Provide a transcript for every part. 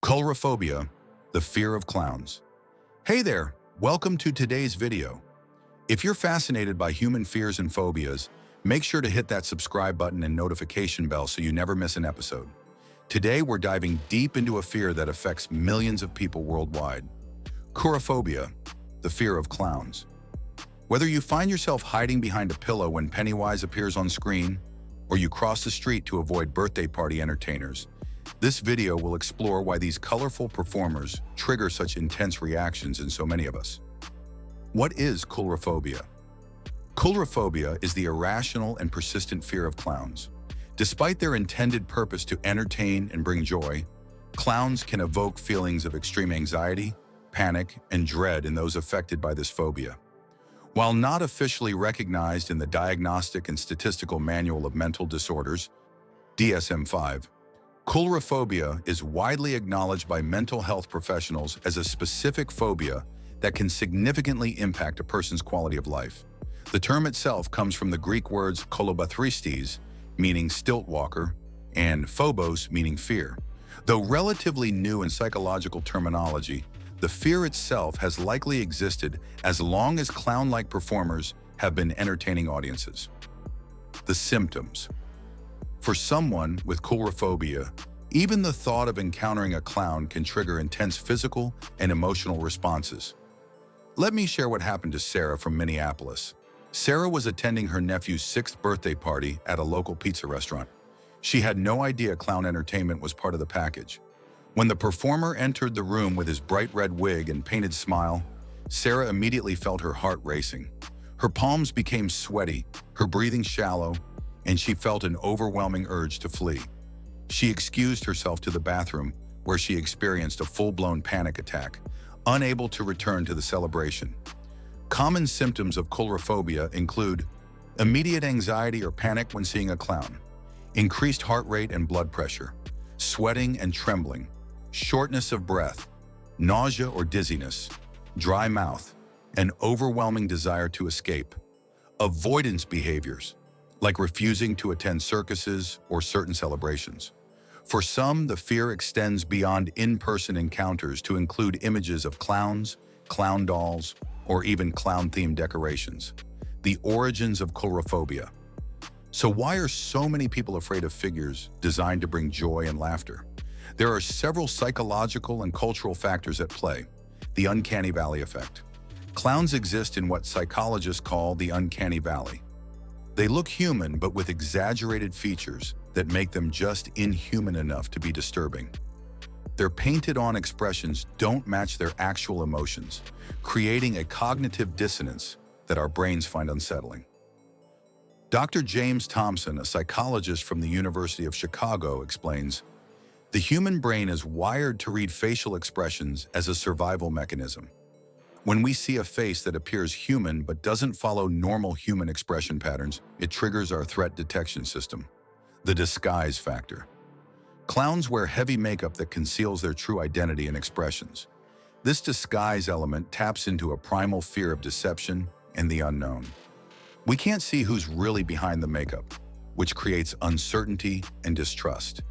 Coulrophobia, the fear of clowns. Hey there, welcome to today's video. If you're fascinated by human fears and phobias, make sure to hit that subscribe button and notification bell so you never miss an episode. Today we're diving deep into a fear that affects millions of people worldwide. Coulrophobia, the fear of clowns. Whether you find yourself hiding behind a pillow when Pennywise appears on screen, or you cross the street to avoid birthday party entertainers, this video will explore why these colorful performers trigger such intense reactions in so many of us. What is coulrophobia? Coulrophobia is the irrational and persistent fear of clowns. Despite their intended purpose to entertain and bring joy, clowns can evoke feelings of extreme anxiety, panic, and dread in those affected by this phobia. While not officially recognized in the Diagnostic and Statistical Manual of Mental Disorders, DSM-5, coulrophobia is widely acknowledged by mental health professionals as a specific phobia that can significantly impact a person's quality of life. The term itself comes from the Greek words kolobathristes, meaning stilt walker, and phobos, meaning fear. Though relatively new in psychological terminology, the fear itself has likely existed as long as clown-like performers have been entertaining audiences. The symptoms. For someone with coulrophobia, even the thought of encountering a clown can trigger intense physical and emotional responses. Let me share what happened to Sarah from Minneapolis. Sarah was attending her nephew's 6th birthday party at a local pizza restaurant. She had no idea clown entertainment was part of the package. When the performer entered the room with his bright red wig and painted smile, Sarah immediately felt her heart racing. Her palms became sweaty, her breathing shallow, and she felt an overwhelming urge to flee. She excused herself to the bathroom, where she experienced a full-blown panic attack, unable to return to the celebration. Common symptoms of coulrophobia include immediate anxiety or panic when seeing a clown, increased heart rate and blood pressure, sweating and trembling, shortness of breath, nausea or dizziness, dry mouth, an overwhelming desire to escape, avoidance behaviors, like refusing to attend circuses or certain celebrations. For some, the fear extends beyond in-person encounters to include images of clowns, clown dolls, or even clown-themed decorations. The origins of coulrophobia. So why are so many people afraid of figures designed to bring joy and laughter? There are several psychological and cultural factors at play. The uncanny valley effect. Clowns exist in what psychologists call the uncanny valley. They look human, but with exaggerated features that make them just inhuman enough to be disturbing. Their painted-on expressions don't match their actual emotions, creating a cognitive dissonance that our brains find unsettling. Dr. James Thompson, a psychologist from the University of Chicago, explains, "The human brain is wired to read facial expressions as a survival mechanism. When we see a face that appears human but doesn't follow normal human expression patterns, it triggers our threat detection system." The disguise factor. Clowns wear heavy makeup that conceals their true identity and expressions. This disguise element taps into a primal fear of deception and the unknown. We can't see who's really behind the makeup, which creates uncertainty and distrust.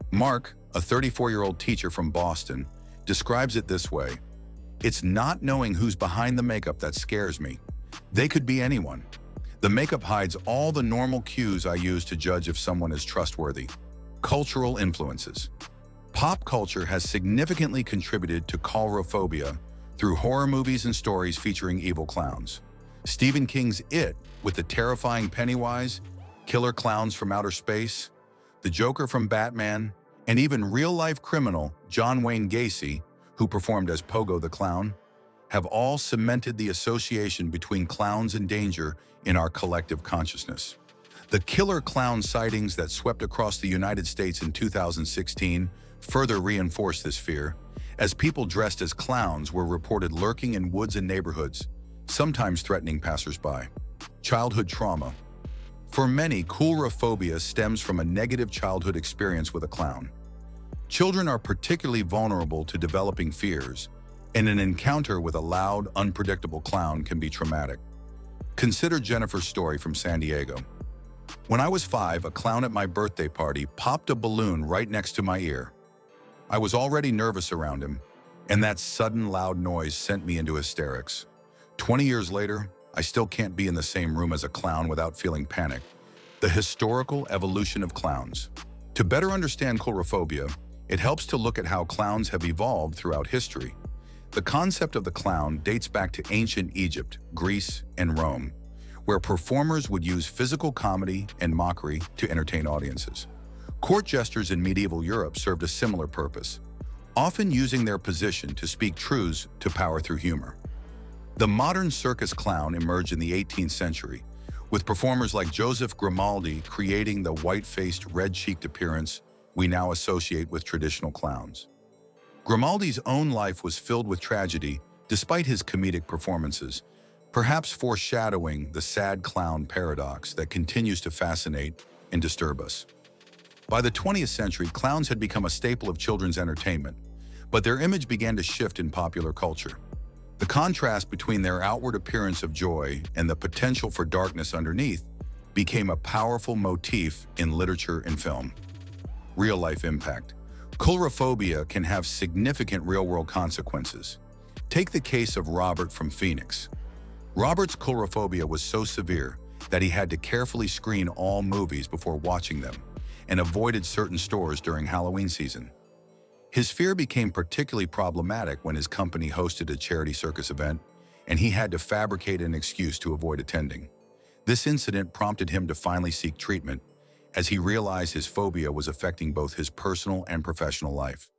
Mark, a 34-year-old teacher from Boston, describes it this way: "It's not knowing who's behind the makeup that scares me. They could be anyone. The makeup hides all the normal cues I use to judge if someone is trustworthy." Cultural influences. Pop culture has significantly contributed to coulrophobia through horror movies and stories featuring evil clowns. Stephen King's It, with the terrifying Pennywise, killer clowns from outer space, the Joker from Batman, and even real-life criminal John Wayne Gacy, who performed as Pogo the Clown, have all cemented the association between clowns and danger in our collective consciousness. The killer clown sightings that swept across the United States in 2016 further reinforced this fear, as people dressed as clowns were reported lurking in woods and neighborhoods, sometimes threatening passersby. Childhood trauma. For many, coulrophobia stems from a negative childhood experience with a clown. Children are particularly vulnerable to developing fears, and an encounter with a loud, unpredictable clown can be traumatic. Consider Jennifer's story from San Diego. When I was 5, a clown at my birthday party popped a balloon right next to my ear. I was already nervous around him, and that sudden loud noise sent me into hysterics. 20 years later, I still can't be in the same room as a clown without feeling panic. The historical evolution of clowns. To better understand coulrophobia, it helps to look at how clowns have evolved throughout history. The concept of the clown dates back to ancient Egypt, Greece, and Rome, where performers would use physical comedy and mockery to entertain audiences. Court jesters in medieval Europe served a similar purpose, often using their position to speak truths to power through humor. The modern circus clown emerged in the 18th century, with performers like Joseph Grimaldi creating the white-faced, red-cheeked appearance we now associate with traditional clowns. Grimaldi's own life was filled with tragedy despite his comedic performances, perhaps foreshadowing the sad clown paradox that continues to fascinate and disturb us. By the 20th century, clowns had become a staple of children's entertainment, but their image began to shift in popular culture. The contrast between their outward appearance of joy and the potential for darkness underneath became a powerful motif in literature and film. Real-life impact. Coulrophobia can have significant real-world consequences. Take the case of Robert from Phoenix. Robert's coulrophobia was so severe that he had to carefully screen all movies before watching them and avoided certain stores during Halloween season. His fear became particularly problematic when his company hosted a charity circus event and he had to fabricate an excuse to avoid attending. This incident prompted him to finally seek treatment, as he realized his phobia was affecting both his personal and professional life.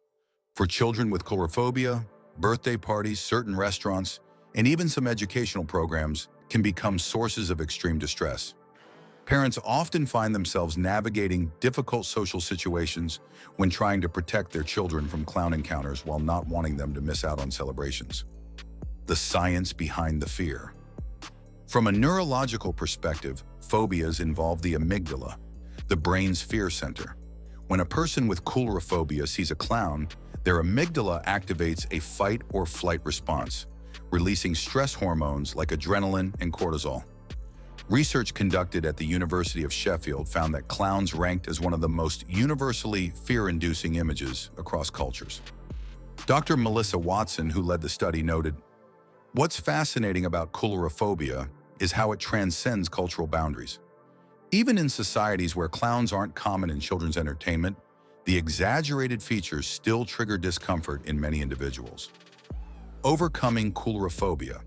For children with coulrophobia, birthday parties, certain restaurants, and even some educational programs can become sources of extreme distress. Parents often find themselves navigating difficult social situations when trying to protect their children from clown encounters while not wanting them to miss out on celebrations. The science behind the fear. From a neurological perspective, phobias involve the amygdala, the brain's fear center. When a person with coulrophobia sees a clown, their amygdala activates a fight or flight response, releasing stress hormones like adrenaline and cortisol. Research conducted at the University of Sheffield found that clowns ranked as one of the most universally fear-inducing images across cultures. Dr. Melissa Watson, who led the study, noted, "What's fascinating about coulrophobia is how it transcends cultural boundaries. Even in societies where clowns aren't common in children's entertainment, the exaggerated features still trigger discomfort in many individuals." Overcoming coulrophobia.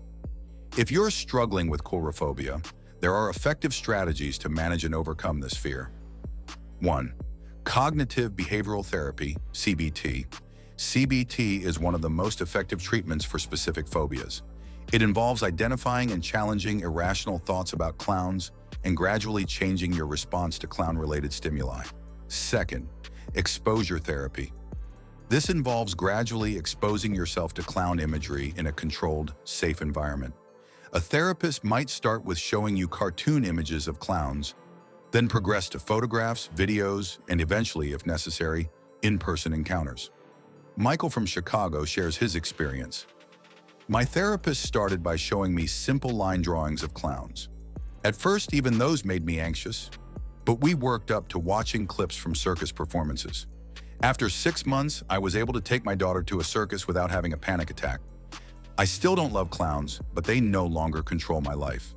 If you're struggling with coulrophobia, there are effective strategies to manage and overcome this fear. 1. Cognitive behavioral therapy, CBT. CBT is one of the most effective treatments for specific phobias. It involves identifying and challenging irrational thoughts about clowns and gradually changing your response to clown-related stimuli. 2. Exposure therapy. This involves gradually exposing yourself to clown imagery in a controlled, safe environment. A therapist might start with showing you cartoon images of clowns, then progress to photographs, videos, and eventually, if necessary, in-person encounters. Michael from Chicago shares his experience. "My therapist started by showing me simple line drawings of clowns. At first, even those made me anxious, but we worked up to watching clips from circus performances. After 6 months, I was able to take my daughter to a circus without having a panic attack. I still don't love clowns, but they no longer control my life."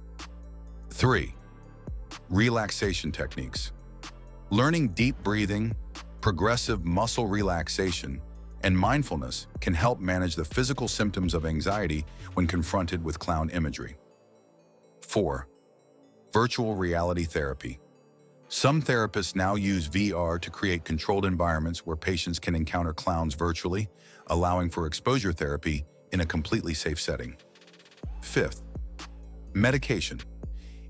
3. Relaxation techniques. Learning deep breathing, progressive muscle relaxation, and mindfulness can help manage the physical symptoms of anxiety when confronted with clown imagery. 4. Virtual reality therapy. Some therapists now use VR to create controlled environments where patients can encounter clowns virtually, allowing for exposure therapy in a completely safe setting. 5. Medication.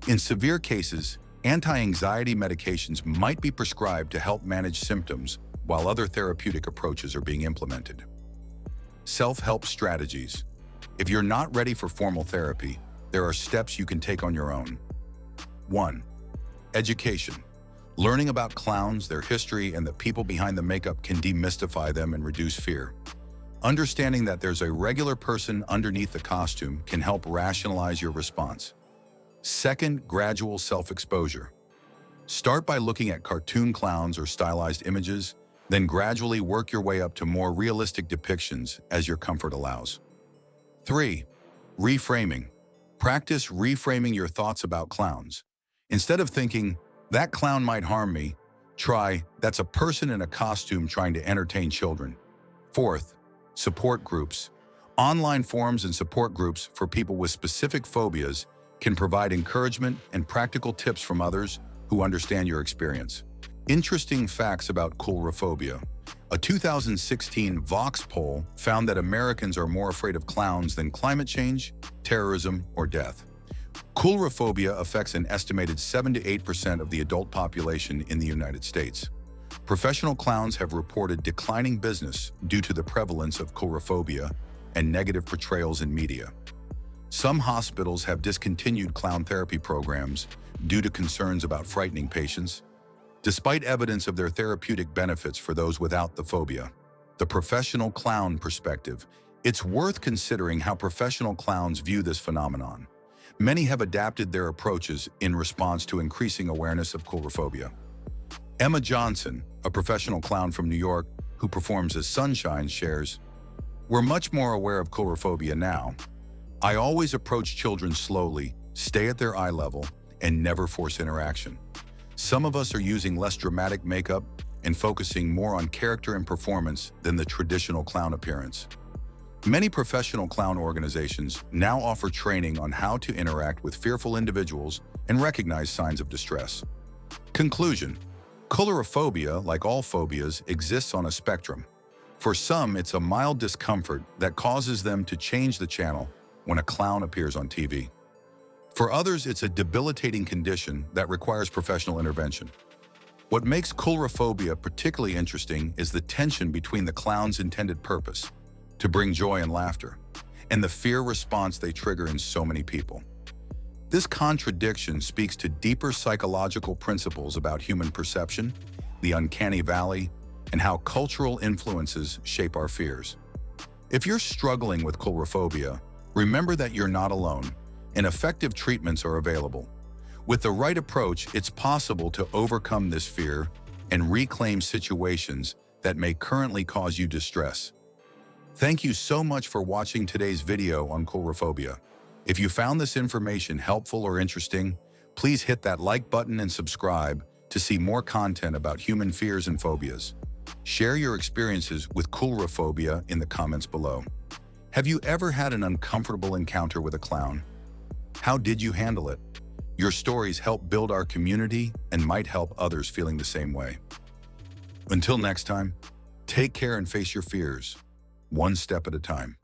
In severe cases, anti-anxiety medications might be prescribed to help manage symptoms while other therapeutic approaches are being implemented. Self-help strategies. If you're not ready for formal therapy, there are steps you can take on your own. 1. Education. Learning about clowns, their history, and the people behind the makeup can demystify them and reduce fear. Understanding that there's a regular person underneath the costume can help rationalize your response. 2. Gradual self-exposure. Start by looking at cartoon clowns or stylized images, Then gradually work your way up to more realistic depictions as your comfort allows. 3. Reframing. Practice reframing your thoughts about clowns. Instead of thinking, that clown might harm me, try, that's a person in a costume trying to entertain children. 4th, support groups. Online forums and support groups for people with specific phobias can provide encouragement and practical tips from others who understand your experience. Interesting facts about coulrophobia. A 2016 Vox poll found that Americans are more afraid of clowns than climate change, terrorism, or death. Coulrophobia affects an estimated 7 to 8% of the adult population in the United States. Professional clowns have reported declining business due to the prevalence of coulrophobia and negative portrayals in media. Some hospitals have discontinued clown therapy programs due to concerns about frightening patients, despite evidence of their therapeutic benefits for those without the phobia. The professional clown perspective. It's worth considering how professional clowns view this phenomenon. Many have adapted their approaches in response to increasing awareness of coulrophobia. Emma Johnson, a professional clown from New York who performs as Sunshine, shares, "We're much more aware of coulrophobia now. I always approach children slowly, stay at their eye level, and never force interaction. Some of us are using less dramatic makeup and focusing more on character and performance than the traditional clown appearance." Many professional clown organizations now offer training on how to interact with fearful individuals and recognize signs of distress. Conclusion. Coulrophobia, like all phobias, exists on a spectrum. For some, it's a mild discomfort that causes them to change the channel when a clown appears on TV. For others, it's a debilitating condition that requires professional intervention. What makes coulrophobia particularly interesting is the tension between the clown's intended purpose, to bring joy and laughter, and the fear response they trigger in so many people. This contradiction speaks to deeper psychological principles about human perception, the uncanny valley, and how cultural influences shape our fears. If you're struggling with coulrophobia, remember that you're not alone, and effective treatments are available. With the right approach, it's possible to overcome this fear and reclaim situations that may currently cause you distress. Thank you so much for watching today's video on coulrophobia. If you found this information helpful or interesting, please hit that like button and subscribe to see more content about human fears and phobias. Share your experiences with coulrophobia in the comments below. Have you ever had an uncomfortable encounter with a clown? How did you handle it? Your stories help build our community and might help others feeling the same way. Until next time, take care and face your fears, one step at a time.